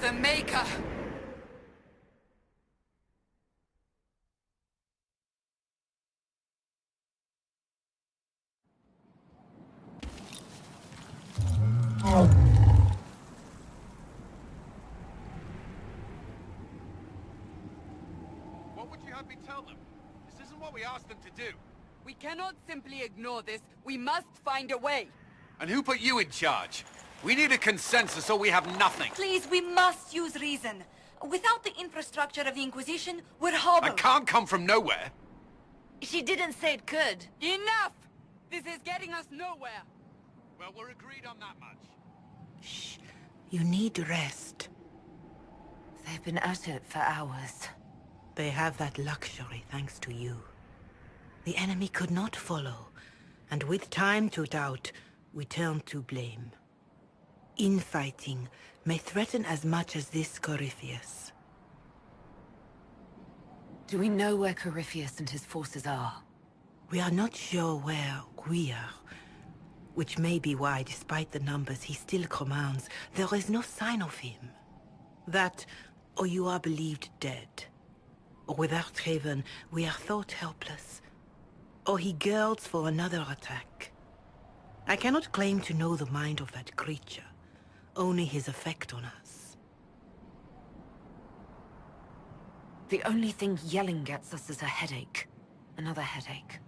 the Maker! What would you have me tell them? This isn't what we asked them to do. We cannot simply ignore this. We must find a way. And who put you in charge? We need a consensus or we have nothing. Please, we must use reason. Without the infrastructure of the Inquisition, we're hobbled. I can't come from nowhere. She didn't say it could. Enough! This is getting us nowhere. Well, we're agreed on that much. Shh. You need rest. They've been at it for hours. They have that luxury thanks to you. The enemy could not follow, and with time to doubt, we turn to blame. Infighting may threaten as much as this Corypheus. Do we know where Corypheus and his forces are? We are not sure where we are, which may be why, despite the numbers he still commands, there is no sign of him. That, or you are believed dead. Or without Haven, we are thought helpless. Or he girds for another attack. I cannot claim to know the mind of that creature, only his effect on us. The only thing yelling gets us is a headache. Another headache.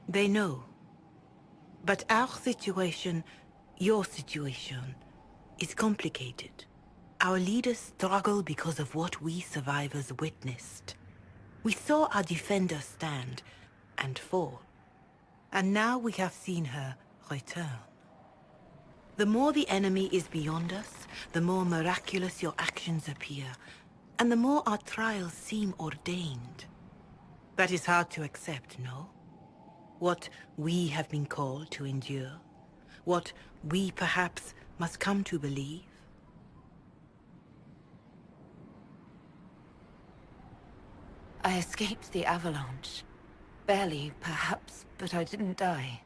They know. But our situation, your situation, is complicated. Our leaders struggle because of what we survivors witnessed. We saw our defender stand and fall. And now we have seen her return. The more the enemy is beyond us, the more miraculous your actions appear, and the more our trials seem ordained. That is hard to accept, no? What we have been called to endure, what we perhaps must come to believe. I escaped the avalanche. Barely, perhaps, but I didn't die.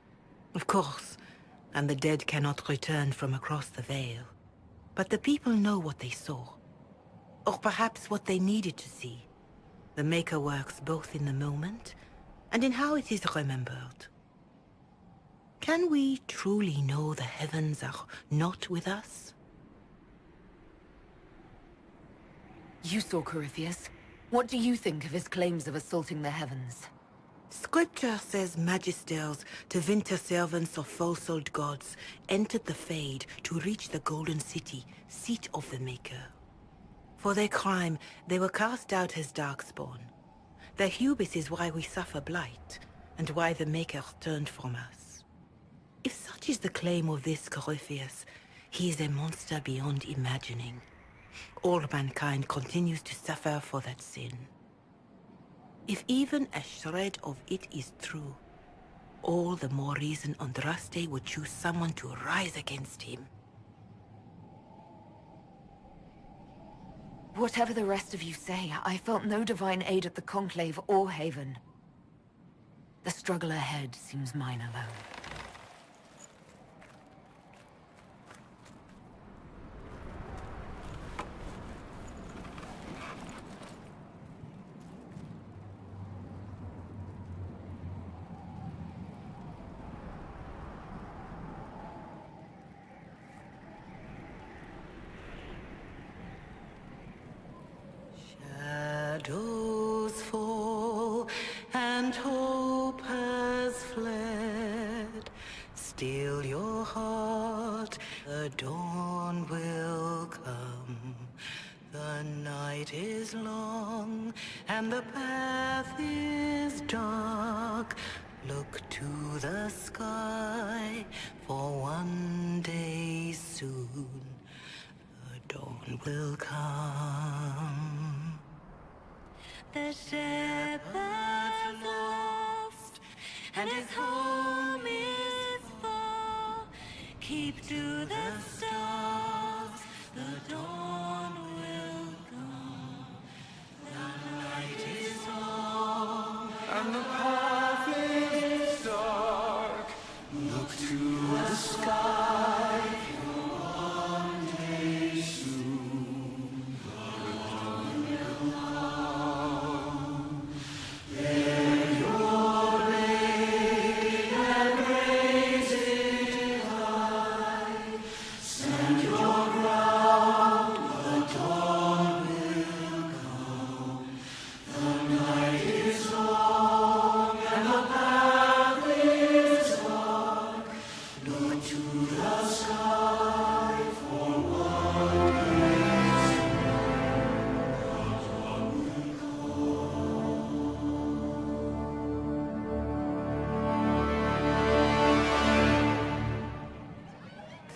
Of course, and the dead cannot return from across the veil. But the people know what they saw. Or perhaps what they needed to see. The Maker works both in the moment and in how it is remembered. Can we truly know the heavens are not with us? You saw Corypheus. What do you think of his claims of assaulting the heavens? Scripture says magisters, to winter servants of false-old gods, entered the Fade to reach the Golden City, seat of the Maker. For their crime, they were cast out as Darkspawn. Their hubris is why we suffer blight, and why the Maker turned from us. If such is the claim of this Corypheus, he is a monster beyond imagining. All mankind continues to suffer for that sin. If even a shred of it is true, all the more reason Andraste would choose someone to rise against him. Whatever the rest of you say, I felt no divine aid at the Conclave or Haven. The struggle ahead seems mine alone. Shadows fall and hope has fled. Still your heart, the dawn will come. The night is long and the path is dark. Look to the sky, for one day soon the dawn will come. The shepherd's lost, and his home is far. Keep to the stars, the dawn will come. The night is long, And the path is dark. Look to the sky, for one day soon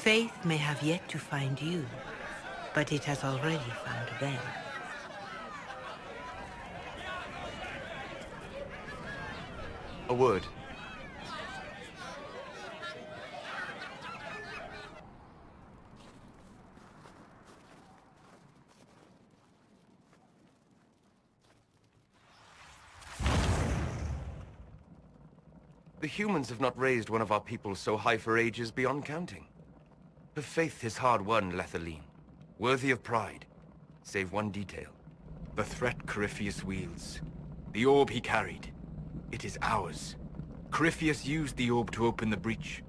Faith may have yet to find you, but it has already found them. A word. The humans have not raised one of our people so high for ages beyond counting. Her faith is hard-won, Lethaline. Worthy of pride. Save one detail. The threat Corypheus wields. The orb he carried. It is ours. Corypheus used the orb to open the breach.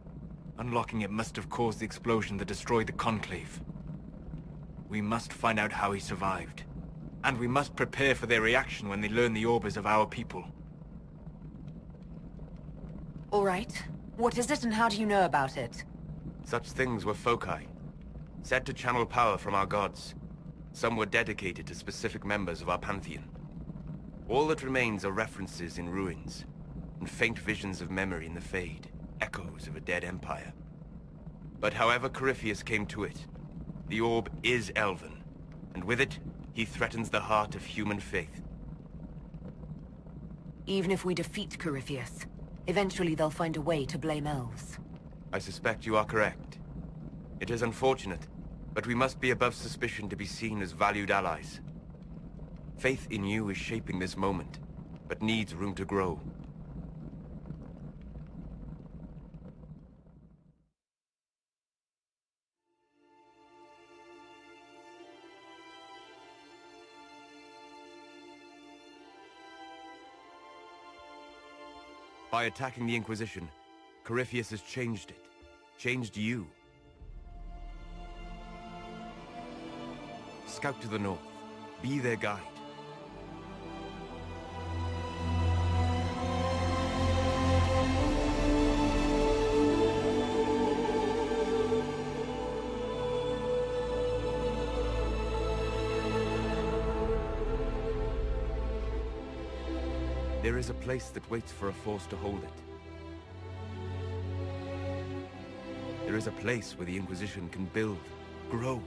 Unlocking it must have caused the explosion that destroyed the Conclave. We must find out how he survived. And we must prepare for their reaction when they learn the orb is of our people. All right. What is it and how do you know about it? Such things were foci, said to channel power from our gods. Some were dedicated to specific members of our pantheon. All that remains are references in ruins, and faint visions of memory in the Fade, echoes of a dead empire. But however Corypheus came to it, the orb is Elven, and with it, he threatens the heart of human faith. Even if we defeat Corypheus, eventually they'll find a way to blame elves. I suspect you are correct. It is unfortunate, but we must be above suspicion to be seen as valued allies. Faith in you is shaping this moment, but needs room to grow. By attacking the Inquisition, Corypheus has changed it. Changed you. Scout to the north. Be their guide. There is a place that waits for a force to hold it. There is a place where the Inquisition can build, grow.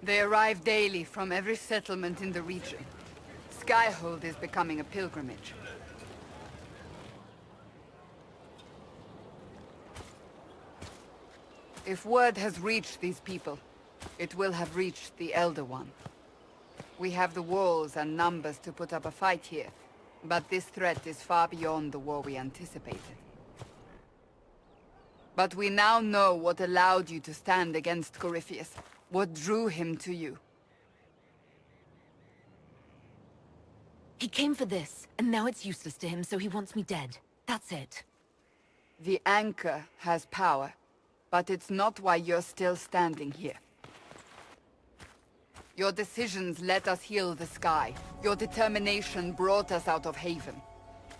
They arrive daily from every settlement in the region. Skaihold is becoming a pilgrimage. If word has reached these people, it will have reached the Elder One. We have the walls and numbers to put up a fight here, but this threat is far beyond the war we anticipated. But we now know what allowed you to stand against Corypheus, what drew him to you. He came for this, and now it's useless to him, so he wants me dead. That's it. The Anchor has power, but it's not why you're still standing here. Your decisions let us heal the sky. Your determination brought us out of Haven.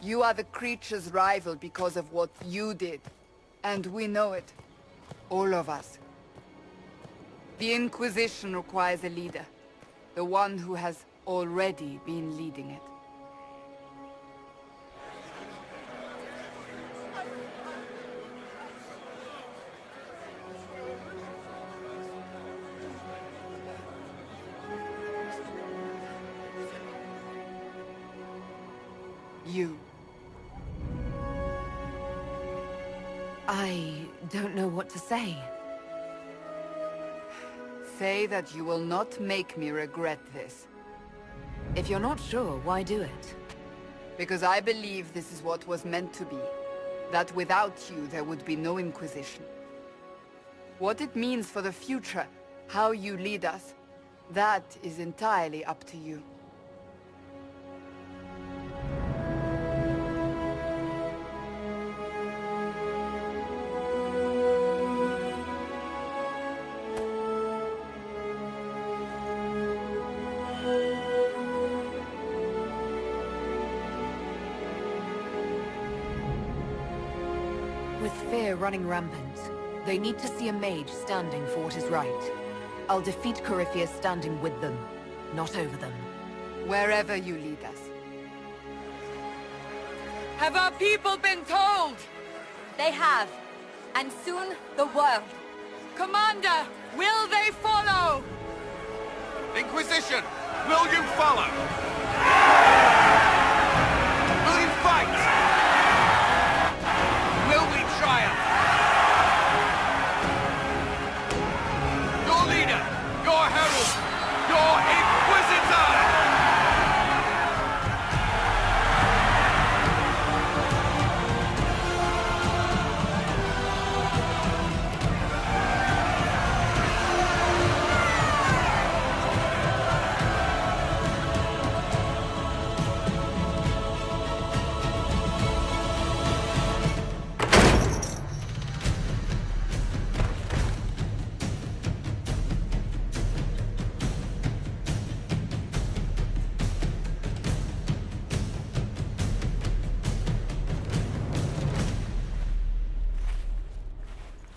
You are the creature's rival because of what you did. And we know it. All of us. The Inquisition requires a leader. The one who has already been leading it. You. I don't know what to say. Say that you will not make me regret this. If you're not sure, why do it? Because I believe this is what was meant to be. That without you, there would be no Inquisition. What it means for the future, how you lead us, that is entirely up to you. With fear running rampant, they need to see a mage standing for what is right. I'll defeat Corypheus standing with them, not over them. Wherever you lead us. Have our people been told? They have. And soon, the world. Commander, will they follow? Inquisition, will you follow? Will you fight? Will we triumph? Your leader, your herald, your Inquisitor!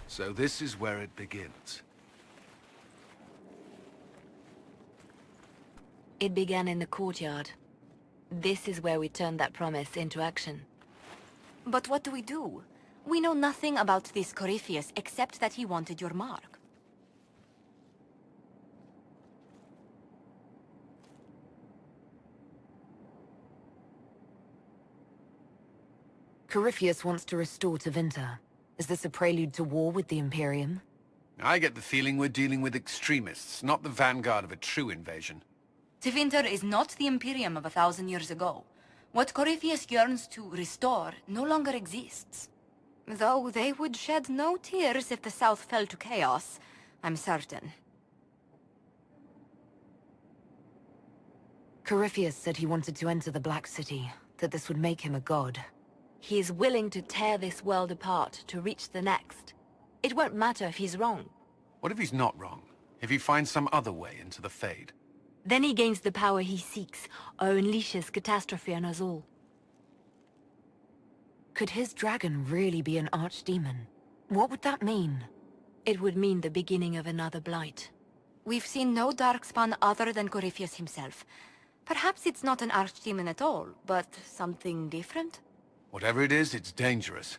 So this is where it begins. It began in the courtyard. This is where we turned that promise into action. But what do? We know nothing about this Corypheus except that he wanted your mark. Corypheus wants to restore Tevinter. Is this a prelude to war with the Imperium? I get the feeling we're dealing with extremists, not the vanguard of a true invasion. Tevinter is not the Imperium of 1,000 years ago. What Corypheus yearns to restore no longer exists. Though they would shed no tears if the South fell to chaos, I'm certain. Corypheus said he wanted to enter the Black City, that this would make him a god. He is willing to tear this world apart to reach the next. It won't matter if he's wrong. What if he's not wrong? If he finds some other way into the Fade? Then he gains the power he seeks, or unleashes catastrophe on us all. Could his dragon really be an archdemon? What would that mean? It would mean the beginning of another blight. We've seen no darkspawn other than Corypheus himself. Perhaps it's not an archdemon at all, but something different? Whatever it is, it's dangerous.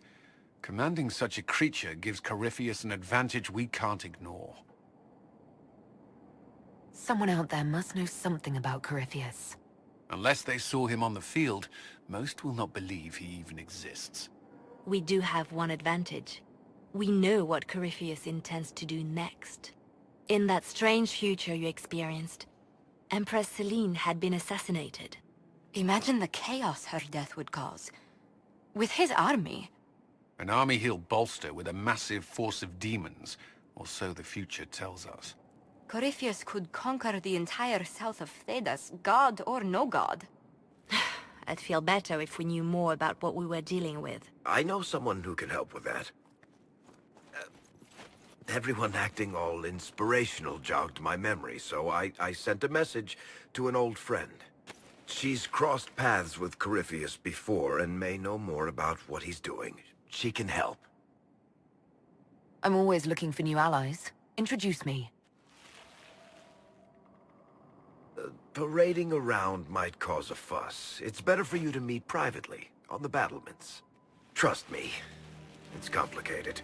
Commanding such a creature gives Corypheus an advantage we can't ignore. Someone out there must know something about Corypheus. Unless they saw him on the field, most will not believe he even exists. We do have one advantage. We know what Corypheus intends to do next. In that strange future you experienced, Empress Selene had been assassinated. Imagine the chaos her death would cause. With his army. An army he'll bolster with a massive force of demons, or so the future tells us. Corypheus could conquer the entire south of Thedas, god or no god. I'd feel better if we knew more about what we were dealing with. I know someone who can help with that. Everyone acting all inspirational jogged my memory, so I sent a message to an old friend. She's crossed paths with Corypheus before and may know more about what he's doing. She can help. I'm always looking for new allies. Introduce me. Parading around might cause a fuss. It's better for you to meet privately, on the battlements. Trust me, it's complicated.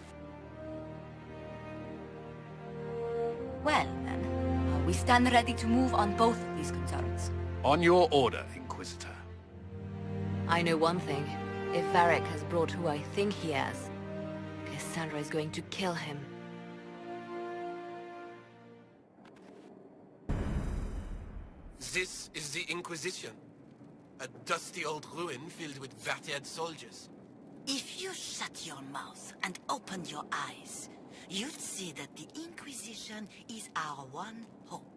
Well, then, we stand ready to move on both of these concerns. On your order, Inquisitor. I know one thing. If Varric has brought who I think he has, Cassandra is going to kill him. This is the Inquisition. A dusty old ruin filled with vat-haired soldiers. If you shut your mouth and open your eyes, you'd see that the Inquisition is our one hope.